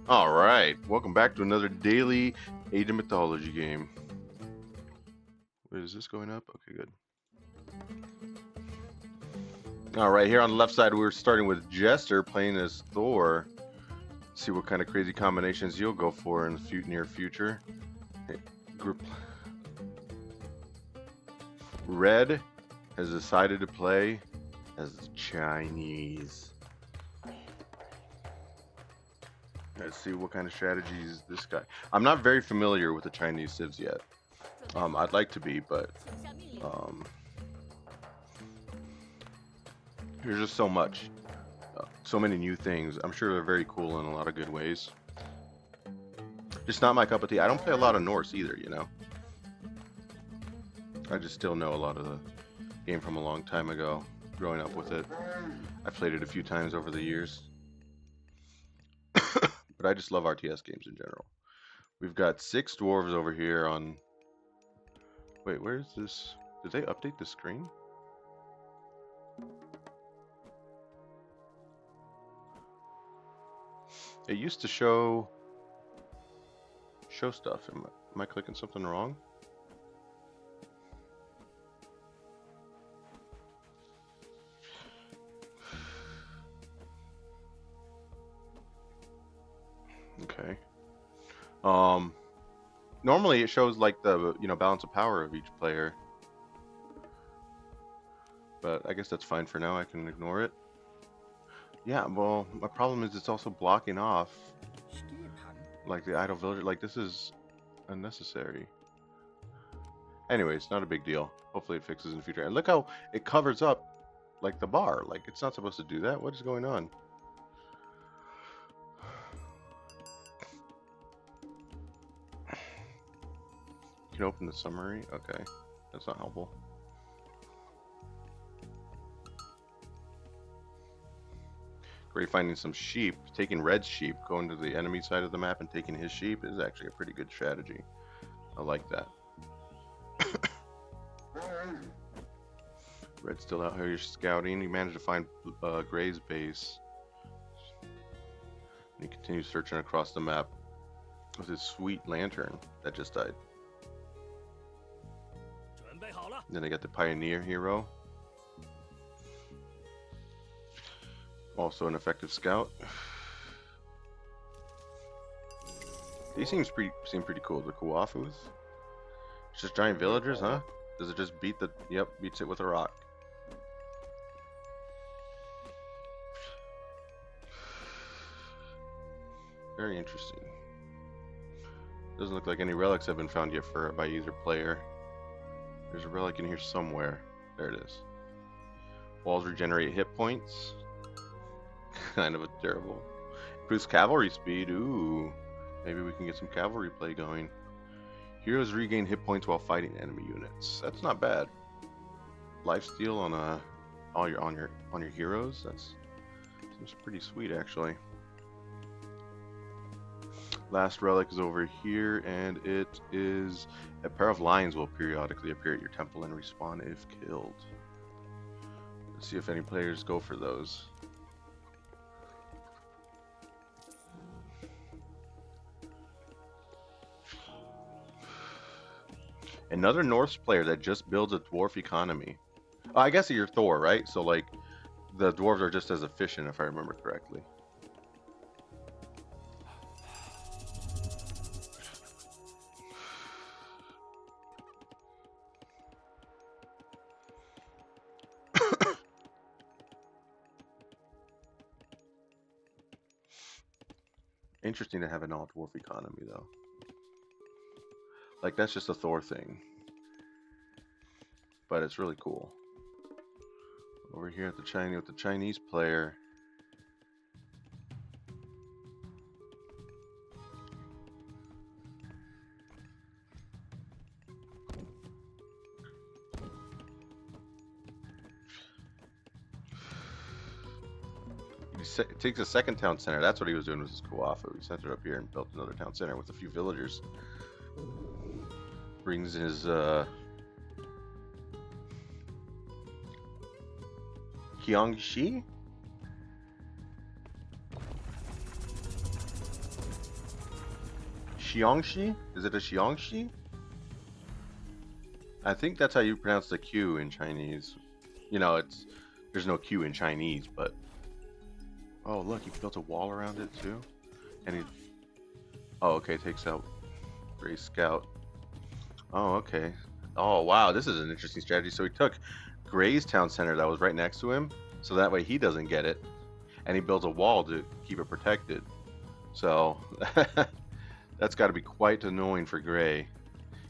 All right, welcome back to another daily Age of Mythology game. Wait, is this going up? Okay, good. All right, here on the left side, we're starting with Jester playing as Thor. See what kind of crazy combinations you'll go for in the near future. Hey, group. Red has decided to play as the Chinese. Let's see what kind of strategies this guy. I'm not very familiar with the Chinese civs yet. I'd like to be, but there's just so much, so many new things. I'm sure they're very cool in a lot of good ways. Just not my cup of tea. I don't play a lot of Norse either, you know. I just still know a lot of the game from a long time ago, growing up with it. I've played it a few times over the years. But I just love RTS games in general. We've got 6 dwarves over here on... Wait, where's this? Did they update the screen? It used to show stuff. Am I clicking something wrong? Okay. Normally it shows like the balance of power of each player, but I guess that's fine for now. I can ignore it. Yeah, well, my problem is it's also blocking off like the idle villager. Like, this is unnecessary. Anyways, not a big deal. Hopefully it fixes in the future. And look how it covers up like the bar. Like, it's not supposed to do that. What is going on? You can open the summary. Okay, that's not helpful. Great, finding some sheep. Taking Red's sheep, going to the enemy side of the map and taking his sheep is actually a pretty good strategy. I like that. Red's still out here scouting. He managed to find Gray's base. And he continues searching across the map with his sweet lantern that just died. Then I got the Pioneer hero. Also an effective scout. These seem pretty cool. The Kuafus. It's just giant villagers, huh? Does it just beat the... Yep, beats it with a rock. Very interesting. Doesn't look like any relics have been found yet by either player. There's a relic in here somewhere. There it is. Walls regenerate hit points. Kind of a terrible. Improves cavalry speed. Ooh. Maybe we can get some cavalry play going. Heroes regain hit points while fighting enemy units. That's not bad. Lifesteal on your heroes. That's seems pretty sweet actually. Last relic is over here, and it is a pair of lions will periodically appear at your temple and respawn if killed. Let's see if any players go for those. Another Norse player that just builds a dwarf economy. Oh, I guess you're Thor, right? So like, the dwarves are just as efficient, if I remember correctly. Interesting to have an all dwarf economy, though. Like, that's just a Thor thing. But it's really cool. Over here at the Chinese player. It takes a second town center. That's what he was doing with his Kuafu. He sent it up here and built another town center with a few villagers. Brings his Kyongshi? Xiangxi? Is it a Xiangxi? I think that's how you pronounce the Q in Chinese. You know, there's no Q in Chinese, but oh look, he built a wall around it too, and he. Oh, okay, takes out Gray Scout. Oh, okay. Oh, wow, this is an interesting strategy. So he took Gray's town center that was right next to him, so that way he doesn't get it, and he builds a wall to keep it protected. So that's got to be quite annoying for Gray.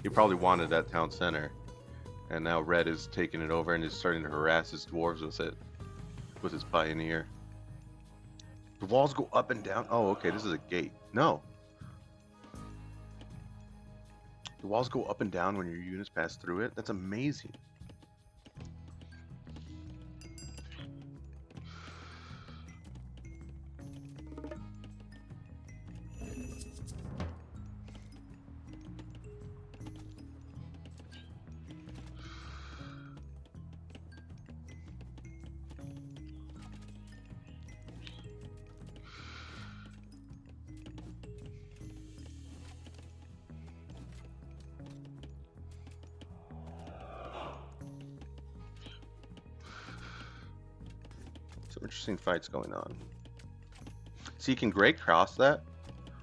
He probably wanted that town center, and now Red is taking it over and is starting to harass his dwarves with it, with his pioneer. The walls go up and down. Oh, okay, this is a gate. No. The walls go up and down when your units pass through it. That's amazing. Some interesting fights going on. See, can Gray cross that?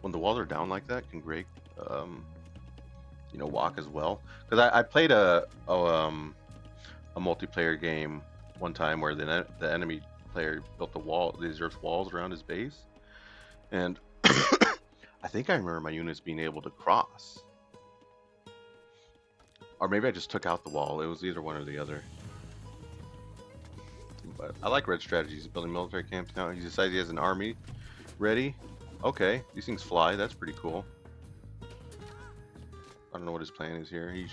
When the walls are down like that, can Gray, you know, walk as well? Because I played a multiplayer game one time where the enemy player built these earth walls around his base, and I think I remember my units being able to cross, or maybe I just took out the wall. It was either one or the other. But I like Red's strategy. He's building military camps now. He decides he has an army ready. Okay, these things fly. That's pretty cool. I don't know what his plan is here. He's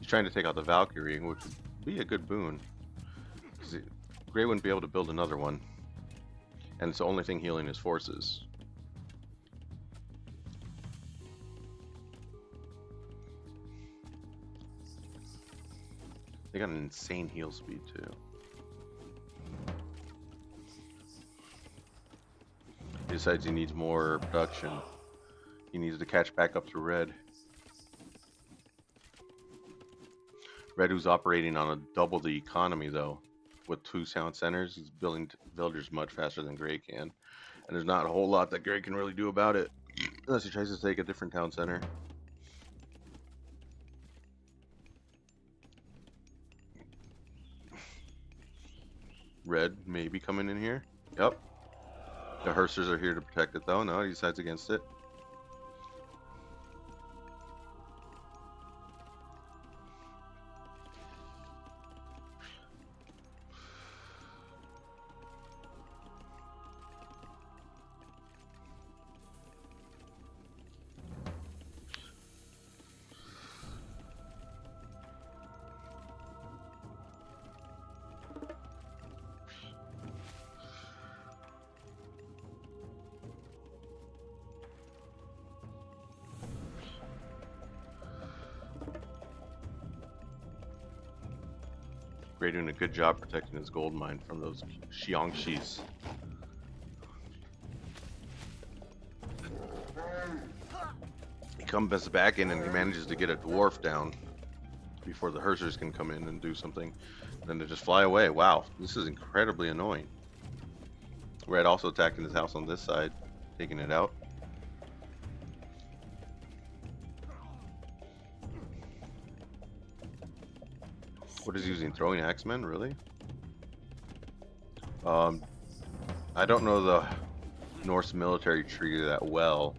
trying to take out the Valkyrie, which would be a good boon. Because Gray wouldn't be able to build another one. And it's the only thing healing his forces. They got an insane heal speed too. He decides he needs more production. He needs to catch back up to Red. Red, who's operating on a double the economy though, with 2 sound centers, he's building villagers much faster than Gray can. And there's not a whole lot that Gray can really do about it, unless he tries to take a different town center. Red may be coming in here. Yep. The Hersers are here to protect it though. No, he decides against it. Gray doing a good job protecting his gold mine from those Xiangxis. He comes back in and he manages to get a dwarf down before the Hersers can come in and do something. Then they just fly away. Wow, this is incredibly annoying. Red also attacking his house on this side, taking it out. What is he using? Throwing axemen? Really? I don't know the Norse military tree that well,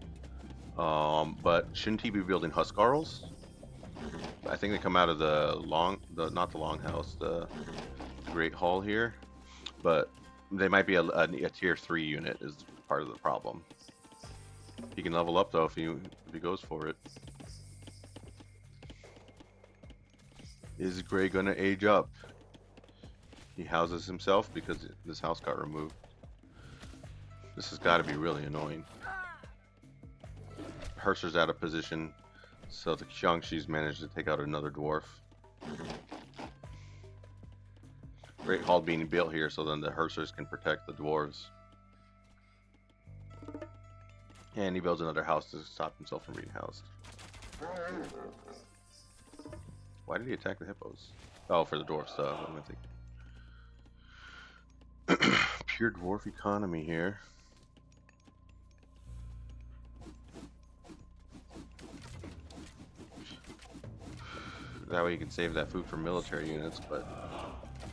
but shouldn't he be building Huskarls? I think they come out of not the longhouse, the Great Hall here, but they might be a tier 3 unit is part of the problem. He can level up though if he goes for it. Is Gray gonna age up? He houses himself because this house got removed. This has got to be really annoying. Herser's out of position, so the Xiangxi's managed to take out another dwarf. Great Hall being built here so then the Hersers can protect the dwarves. And he builds another house to stop himself from being housed. Why did he attack the hippos? Oh, for the dwarf stuff. I'm gonna think. Pure dwarf economy here. That way you can save that food for military units, but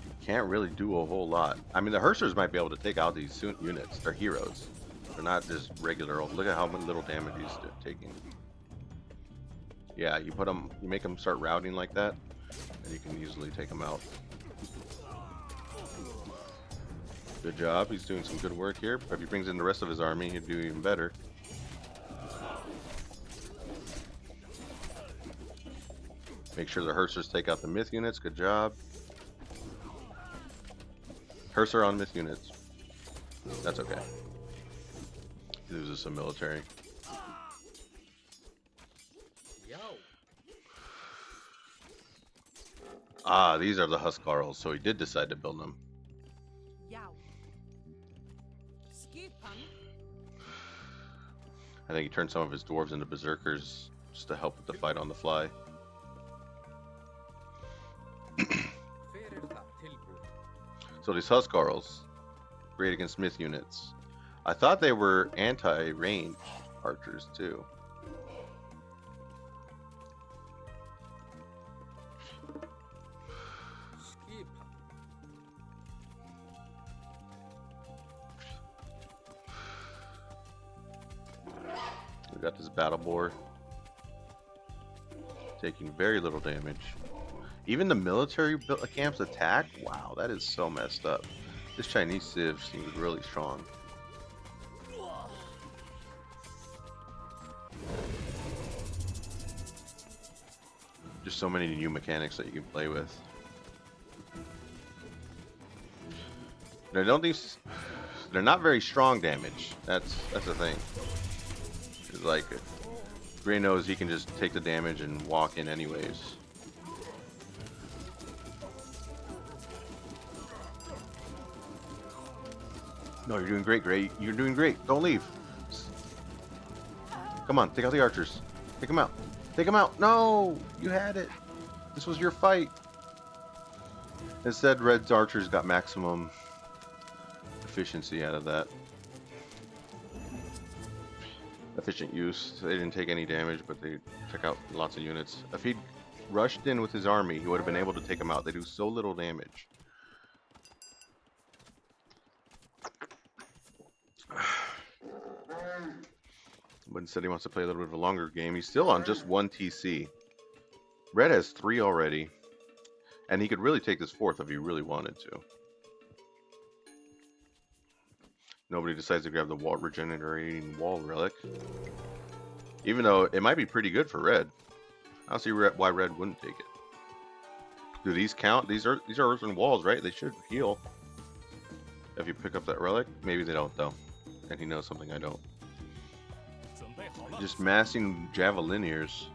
you can't really do a whole lot. I mean, the Hersers might be able to take out these units. They're heroes. They're not just regular old. Look at how little damage he's taking. Yeah, you put them, you make them start routing like that, and you can easily take them out. Good job. He's doing some good work here. If he brings in the rest of his army, he'd do even better. Make sure the Hersers take out the myth units. Good job. Herser on myth units. That's okay. He loses some military. Ah, these are the Huskarls, so he did decide to build them. I think he turned some of his dwarves into berserkers just to help with the fight on the fly. So these Huskarls, great against myth units. I thought they were anti-range archers too. We got this battle boar taking very little damage. Even the military camps attack? Wow, that is so messed up. This Chinese civ seems really strong. Just so many new mechanics that you can play with. I don't think they're not very strong damage. That's the thing. It's like Gray knows he can just take the damage and walk in anyways. No, you're doing great, Gray. You're doing great. Don't leave. Come on, take out the archers. Take them out. Take them out. No! You had it. This was your fight. Instead, Red's archers got maximum efficiency out of that. Efficient use. They didn't take any damage, but they took out lots of units. If he'd rushed in with his army, he would have been able to take them out. They do so little damage. But instead he wants to play a little bit of a longer game. He's still on just 1 TC. Red has 3 already. And he could really take this 4th if he really wanted to. Nobody decides to grab the wall regenerating wall relic. Even though it might be pretty good for Red. I don't see why Red wouldn't take it. Do these count? These are earthen walls, right? They should heal. If you pick up that relic. Maybe they don't though. And he knows something I don't. Just massing javelineers.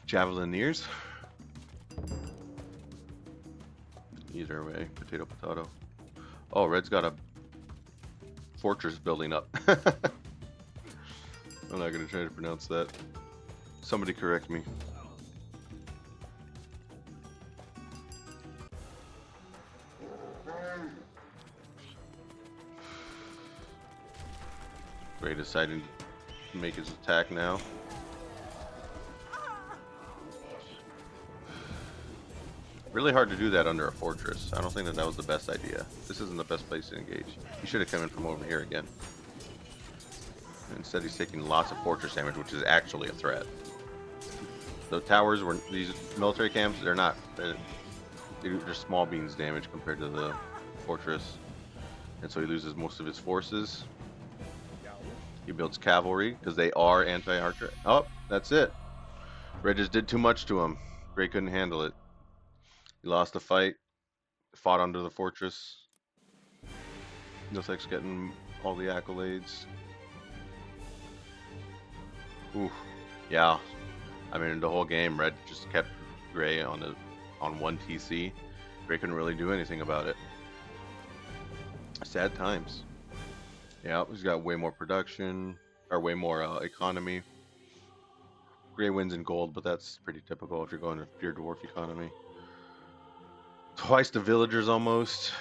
Javelineers? Either way, potato, potato. Oh, Red's got a fortress building up. I'm not gonna try to pronounce that. Somebody correct me. Gray deciding to make his attack now. Really hard to do that under a fortress. I don't think that was the best idea. This isn't the best place to engage. He should have come in from over here again. Instead he's taking lots of fortress damage, which is actually a threat. The towers were these military camps, they're not they're small beans damage compared to the fortress. And so he loses most of his forces. He builds cavalry because they are anti-archer. Oh, that's it. Red just did too much to him. Gray couldn't handle it. He lost the fight. Fought under the fortress. Looks like he's getting all the accolades. Ooh, yeah. I mean, the whole game, Red just kept Gray on 1 TC. Gray couldn't really do anything about it. Sad times. Yeah, he's got way more production, or way more economy. Gray wins in gold, but that's pretty typical if you're going to pure dwarf economy. Twice the villagers almost.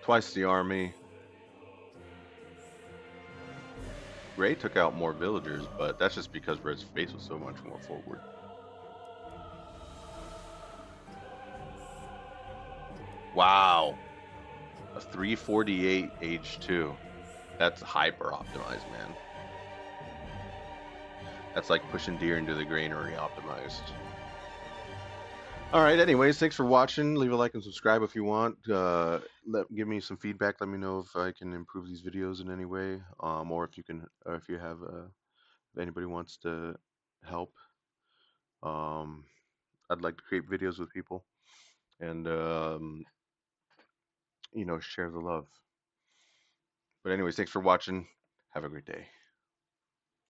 Twice the army. Gray took out more villagers, but that's just because Red's face was so much more forward. Wow. A 348 age 2. That's hyper optimized, man. That's like pushing deer into the granary optimized. All right. Anyways, thanks for watching. Leave a like and subscribe if you want. Give me some feedback. Let me know if I can improve these videos in any way, or if you can, or if you have, if anybody wants to help. Um, I'd like to create videos with people and share the love. But anyways, thanks for watching. Have a great day.